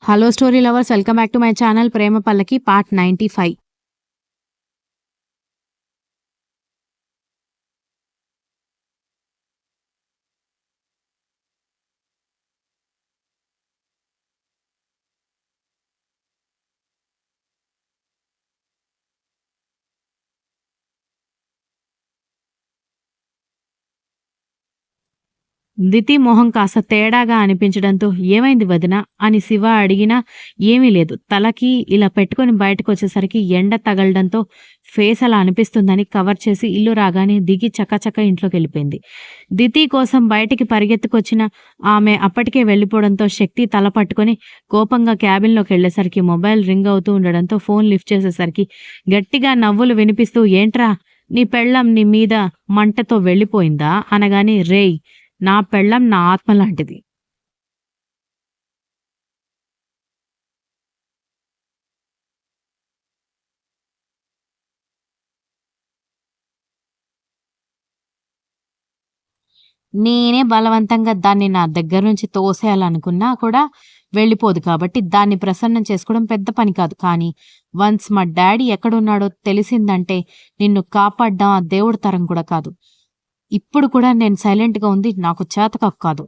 Hello story lovers, welcome back to my channel Prema Pallaki part 95. 'Diti' మొహం కాస్త తేడాగా అనిపించడంతో "ఏమైంది వదినా" అని శివ అడిగినా "ఏమీ లేదు. తలకి ఇలా పెట్టుకొని బయటకొచ్చేసరికి ఎండ తగలడంతో ఫేస్ అలా అనిపిస్తుందని కవర్ చేసి ఇల్లు రాగానే దిగి చకచక ఇంట్లోకెళ్ళిపోయింది. దితి కోసం బయటికి పరిగెత్తుకొచ్చిన ఆమె అప్పటికే వెళ్ళిపోవడంతో శక్తి తల పట్టుకొని కోపంగా క్యాబిన్‌లోకెళ్ళేసరికి మొబైల్ రింగ్ అవుతూ ఉండడంతో ఫోన్ లిఫ్ట్ చేసేసరికి గట్టిగా నవ్వులు వినిపిస్తూ "ఏంట్రా నీ పెళ్ళాం నీ మీద మంటతో వెళ్ళిపోయిందా?" అనగానే "రేయ్! నా పెళ్ళాం నా ఆత్మ లాంటిది. నేనే బలవంతంగా దాన్ని నా దగ్గర నుంచి తోసేయాలనుకున్నా కూడా వెళ్ళిపోదు కాబట్టి దాన్ని ప్రసన్నం చేసుకోవడం పెద్ద పని కాదు. కానీ వన్స్ మా డ్యాడీ ఎక్కడున్నాడో తెలిసిందంటే నిన్ను కాపాడ్డం ఆ దేవుడి తరం కూడా కాదు. ఇప్పుడు కూడా నేను సైలెంట్‌గా ఉంది నాకు చేతకాదు కాదు.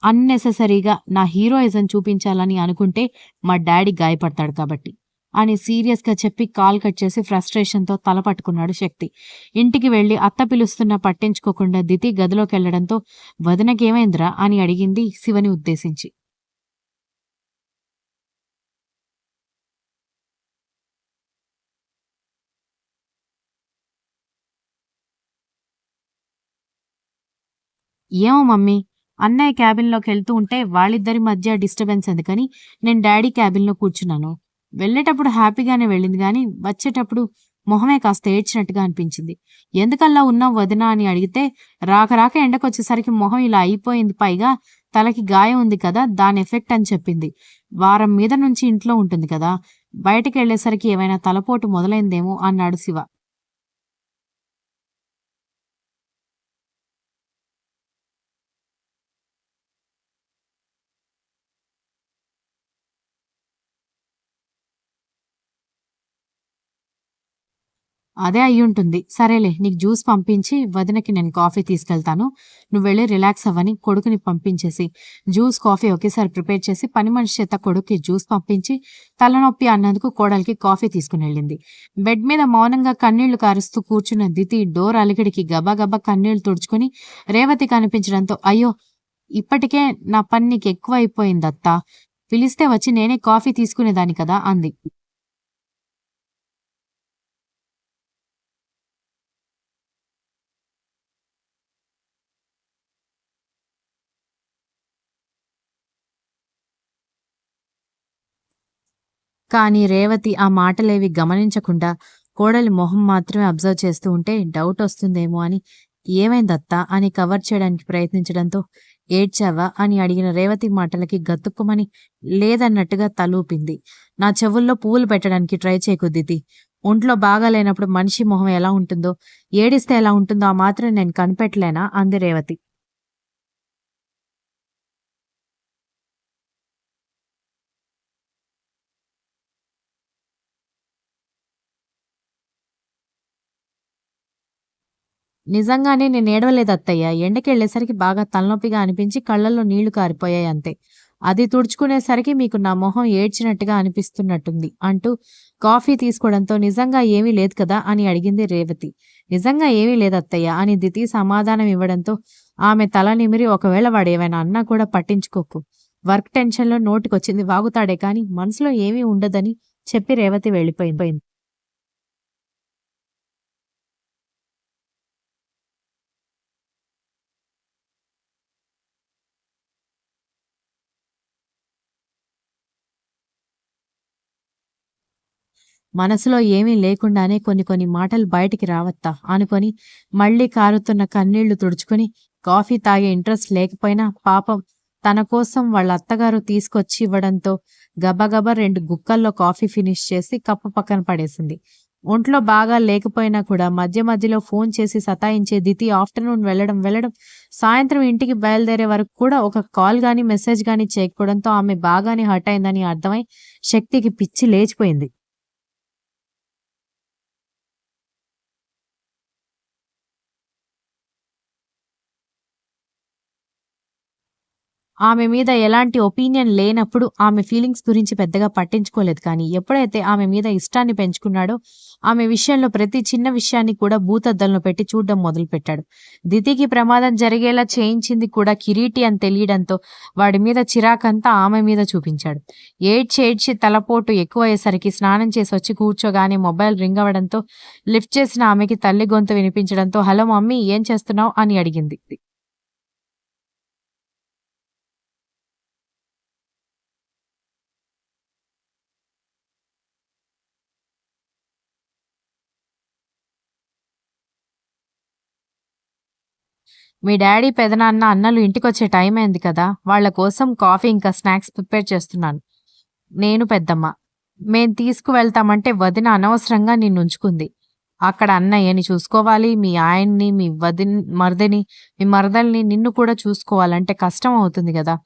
అన్నెసెసరీగా నా హీరోయిజం చూపించాలని అనుకుంటే మా డ్యాడీ గాయపడతాడు కాబట్టి" అని సీరియస్‌గా చెప్పి కాల్ కట్ చేసి ఫ్రస్ట్రేషన్‌తో తల పట్టుకున్నాడు శక్తి. ఇంటికి వెళ్లి అత్త పిలుస్తున్నా పట్టించుకోకుండా దితి గదిలోకెళ్లడంతో "వదినకేమైందిరా" అని అడిగింది శివని ఉద్దేశించి. "ఏమో మమ్మీ, అన్నయ్య క్యాబిన్‌లోకెళ్తూ ఉంటే వాళ్ళిద్దరి మధ్య డిస్టర్బెన్స్ ఎందుకని నేను డ్యాడీ క్యాబిన్‌లో కూర్చున్నాను. వెళ్ళేటప్పుడు హ్యాపీగానే వెళ్ళింది గానీ, వచ్చేటప్పుడు మొహమే కాస్త ఏడ్చినట్టుగా అనిపించింది. ఎందుకలా ఉన్నావు వదినా అని అడిగితే, రాక రాక ఎండకొచ్చేసరికి మొహం ఇలా అయిపోయింది. పైగా తలకి గాయం ఉంది కదా! దాని ఎఫెక్ట్ అని చెప్పింది. వారం మీద నుంచి ఇంట్లో ఉంటుంది కదా! బయటికెళ్ళేసరికి ఏమైనా తలపోటు మొదలైందేమో" అన్నాడు శివ. అదే అయ్యుంటుంది. సరేలే నీకు జ్యూస్ పంపించి వదినకి నేను కాఫీ తీసుకెళ్తాను. నువ్వెళ్ళి రిలాక్స్ అవ్వని కొడుకుని పంపించేసి, జ్యూస్, కాఫీ ఒకేసారి ప్రిపేర్ చేసి పని మనిషి చేత కొడుక్కి జ్యూస్ పంపించి, తలనొప్పి అన్నందుకు కోడలికి కాఫీ తీసుకునెళ్ళింది. బెడ్ మీద మౌనంగా కన్నీళ్లు కారుస్తూ కూర్చున్న దితి డోర్ అలికిడికి గబగబా కన్నీళ్లు తుడుచుకొని రేవతి కనిపించడంతో "అయ్యో! ఇప్పటికే నా పని నీకెక్కువైపోయిందత్తా. పిలిస్తే వచ్చి నేనే కాఫీ తీసుకునేదాన్ని కదా" అంది. కానీ రేవతి ఆ మాటలేవి గమనించకుండా కోడలి మొహం మాత్రమే అబ్జర్వ్ చేస్తూ ఉంటే డౌటొస్తుందేమో అని "ఏమైందత్తా" అని కవర్ చేయడానికి ప్రయత్నించడంతో "ఏడ్చావా?" అని అడిగిన రేవతి మాటలకి గతుక్కుమని లేదన్నట్టుగా తలూపింది. "నా చెవుల్లో పువ్వులు పెట్టడానికి ట్రై చేయకు దితి. ఒంట్లో బాగాలేనప్పుడు మనిషి మొహం ఎలా ఉంటుందో, ఏడిస్తే ఎలా ఉంటుందో ఆ మాత్రం నేను కనిపెట్టలేనా?" అంది రేవతి. నిజంగానే నేనేడవలేదత్తయ్య. ఎండకెళ్ళేసరికి బాగా తలనొప్పిగా అనిపించి కళ్ళల్లో నీళ్లు కారిపోయాయి అంతే. అది తుడుచుకునేసరికి మీకు నా మొహం ఏడ్చినట్టుగా అనిపిస్తున్నట్టుంది అంటూ కాఫీ తీసుకోవడంతో "నిజంగా ఏమీ లేదు కదా?" అని అడిగింది రేవతి. "నిజంగా ఏమీ లేదత్తయ్య" అని దితి సమాధానం ఇవ్వడంతో ఆమె తల నిమిరి "ఒకవేళ వాడేమైనా అన్నా కూడా పట్టించుకోకు. వర్క్ టెన్షన్‌లో నోటికొచ్చింది వాగుతాడే కానీ మనసులో ఏమీ ఉండదని" చెప్పి రేవతి వెళ్ళిపోయింది. మనసులో ఏమీ లేకుండానే కొన్ని కొన్ని మాటలు బయటికి రావత్తా అనుకొని మళ్ళీ కారుతున్న కన్నీళ్లు తుడుచుకొని కాఫీ తాగే ఇంట్రెస్ట్ లేకపోయినా పాపం తన కోసం వాళ్ళ అత్తగారు తీసుకొచ్చి ఇవ్వడంతో గబగబా 2 గుక్కల్లో కాఫీ ఫినిష్ చేసి కప్పు పక్కన పడేసింది. ఒంట్లో బాగా లేకపోయినా కూడా మధ్య మధ్యలో ఫోన్ చేసి సతాయించే దితి ఆఫ్టర్‌నూన్ వెళ్ళడం, సాయంత్రం ఇంటికి బయలుదేరే వరకు కూడా ఒక కాల్ గాని, మెసేజ్ గాని చేయకపోవడంతో ఆమె బాగానే హర్ట్ అయిందని అర్థమై శక్తికి పిచ్చి లేచిపోయింది. ఆమె మీద ఎలాంటి ఒపీనియన్ లేనప్పుడు ఆమె ఫీలింగ్స్ గురించి పెద్దగా పట్టించుకోలేదు. కానీ ఎప్పుడైతే ఆమె మీద ఇష్టాన్ని పెంచుకున్నాడో, ఆమె విషయంలో ప్రతి చిన్న విషయాన్ని కూడా భూతద్దంలో పెట్టి చూడ్డం మొదలుపెట్టాడు. దితికి ప్రమాదం జరిగేలా చేయించింది కూడా కిరీటి అని తెలియడంతో వాడి మీద చిరాకంతా ఆమె మీద చూపించాడు. ఏడ్చి తలపోటు ఎక్కువయ్యేసరికి స్నానం చేసి వచ్చి కూర్చోగానే మొబైల్ రింగ్ అవ్వడంతో లిఫ్ట్ చేసిన ఆమెకి తల్లి గొంతు వినిపించడంతో హలో మమ్మీ ఏం చేస్తున్నావు అని అడిగింది. మీ డాడీ, పెదనాన్న, అన్నలు ఇంటికొచ్చే టైం అయింది కదా! వాళ్ళ కోసం కాఫీ ఇంకా స్నాక్స్ ప్రిపేర్ చేస్తున్నాను. నేను పెద్దమ్మ. మేం తీసుకువెళ్తామంటే వదిన అనవసరంగా నిన్నుంచుకుంది. అక్కడ అన్నయ్యని చూసుకోవాలి, మీ ఆయన్ని, మీ మరిదిని, మీ మరదల్ని, నిన్ను కూడా చూసుకోవాలంటే కష్టం అవుతుంది గదా!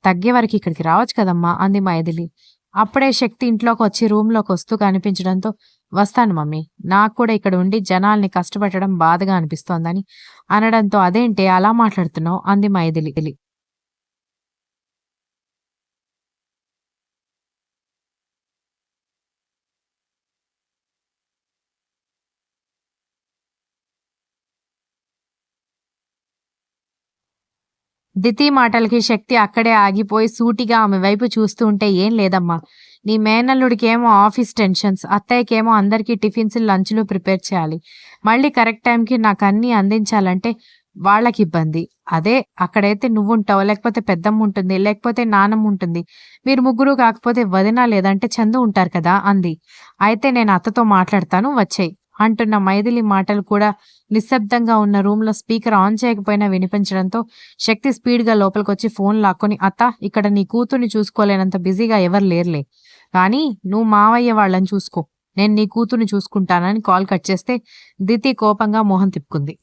తగ్గే వరకు ఇక్కడికి రావచ్చు కదమ్మా! అంది మైథిలి. అప్పుడే శక్తి ఇంట్లోకొచ్చి రూమ్‌లోకొస్తూ కనిపించడంతో వస్తాను మమ్మీ. నాకు కూడా ఇక్కడ ఉండి జనాల్ని కష్టపెట్టడం బాధగా అనిపిస్తోందని అనడంతో అదేంటే అలా మాట్లాడుతున్నావు అంది మైథిలి. దితి మాటలకి శక్తి అక్కడే ఆగిపోయి సూటిగా ఆమె వైపు చూస్తూ ఉంటే ఏం లేదమ్మా. నీ మేనల్లుడికేమో ఆఫీస్ టెన్షన్స్, అత్తయ్యకేమో అందరికీ టిఫిన్స్, లంచ్‌లు ప్రిపేర్ చేయాలి. మళ్ళీ కరెక్ట్ టైంకి నాకన్నీ అందించాలంటే వాళ్ళకిబ్బంది. అదే అక్కడైతే నువ్వుంటావు, లేకపోతే పెద్దమ్ముంటుంది, లేకపోతే నానమ్ముంటుంది. మీరు ముగ్గురు కాకపోతే వదిన లేదంటే చందు ఉంటారు కదా! అంది. అయితే నేను అత్తతో మాట్లాడతాను వచ్చెయి అంటున్న మైథిలి మాటలు కూడా నిశ్శబ్దంగా ఉన్న రూమ్‌లో స్పీకర్ ఆన్ చేయకపోయినా వినిపించడంతో శక్తి స్పీడ్‌గా లోపలికొచ్చి ఫోన్ లాక్కొని అత్తా ఇక్కడ నీ కూతుర్ని చూసుకోలేనంత బిజీగా ఎవరు లేరులే. కానీ నువ్వు మావయ్య వాళ్ళని చూసుకో. నేను నీ కూతుర్ని చూసుకుంటానని కాల్ కట్ చేస్తే దితి కోపంగా మొహం తిప్పుకుంది.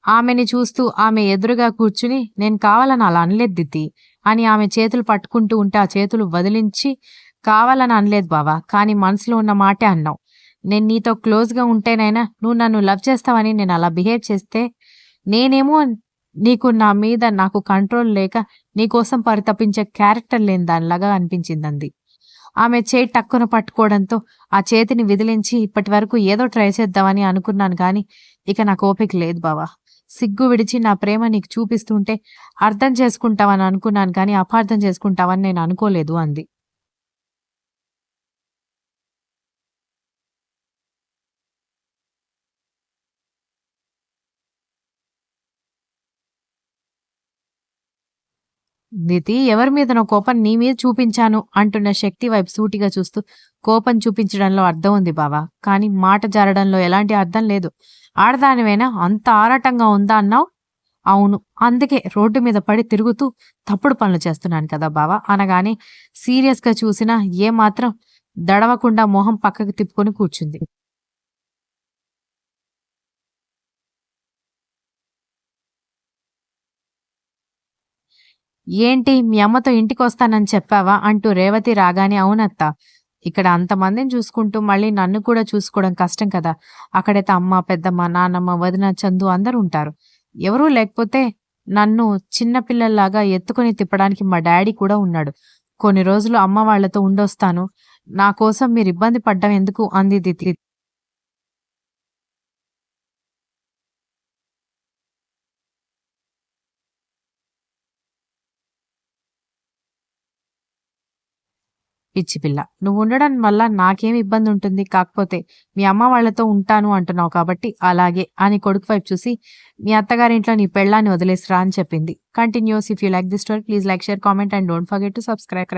ఆమెని చూస్తూ ఆమె ఎదురుగా కూర్చుని నేను కావాలని అలా అనలేదు దితి అని ఆమె చేతులు పట్టుకుంటూ ఉంటే ఆ చేతులు వదిలించి కావాలని అనలేదు బావా. కానీ మనసులో ఉన్న మాటే అన్నావు. నేను నీతో క్లోజ్‌గా ఉంటేనైనా నువ్వు నన్ను లవ్ చేస్తావని నేను అలా బిహేవ్ చేస్తే నేనేమో నీకు నా మీద నాకు కంట్రోల్ లేక నీకోసం పరితపించే క్యారెక్టర్ లేని దానిలాగా అనిపించిందంది. ఆమె చేయి టక్కున పట్టుకోవడంతో ఆ చేతిని విదిలించి ఇప్పటివరకు ఏదో ట్రై చేద్దామని అనుకున్నాను గాని ఇక నాకు ఓపిక లేదు బావా. సిగ్గు విడిచి నా ప్రేమ నీకు చూపిస్తుంటే అర్థం చేసుకుంటావని అనుకున్నాను కానీ అపార్థం చేసుకుంటావని నేను అనుకోలేదు అంది. దితి ఎవరి మీదనో కోపం నీ మీద చూపించాను అంటున్న శక్తి వైపు సూటిగా చూస్తూ కోపం చూపించడంలో అర్థం ఉంది బావా. కానీ మాట జారడంలో ఎలాంటి అర్థం లేదు. ఆడదానివైనా అంత ఆరాటంగా ఉందా అన్నావు? అవును. అందుకే రోడ్డు మీద పడి తిరుగుతూ తప్పుడు పనులు చేస్తున్నాను కదా బావ అనగానే సీరియస్‌గా చూసినా ఏమాత్రం దడవకుండా మొహం పక్కకి తిప్పుకొని కూర్చుంది. ఏంటి మీ అమ్మతో ఇంటికొస్తానని చెప్పావా? అంటూ రేవతి రాగానే అవునత్తా. ఇక్కడ అంతమందిని చూసుకుంటూ మళ్ళీ నన్ను కూడా చూసుకోవడం కష్టం కదా! అక్కడైతే అమ్మ, పెద్దమ్మ, నానమ్మ, వదిన, చందు అందరూ ఉంటారు. ఎవరూ లేకపోతే నన్ను చిన్న పిల్లల్లాగా ఎత్తుకొని తిప్పడానికి మా డ్యాడీ కూడా ఉన్నాడు. కొన్ని రోజులు అమ్మ వాళ్ళతో ఉండొస్తాను. నా కోసం మీరు ఇబ్బంది పడ్డం ఎందుకు అంది దితి. పిచ్చి పిల్ల. నువ్వుండడం వల్ల నాకేం ఇబ్బందుంటుంది? కాకపోతే మీ అమ్మ వాళ్ళతో ఉంటాను అంటున్నావు కాబట్టి అలాగే అని కొడుకు వైపు చూసి మీ అత్తగారింట్లో నీ పెళ్ళాన్ని వదిలేసిరా అని చెప్పింది. Continuous if you like this story please like, share, comment and don't forget to subscribe.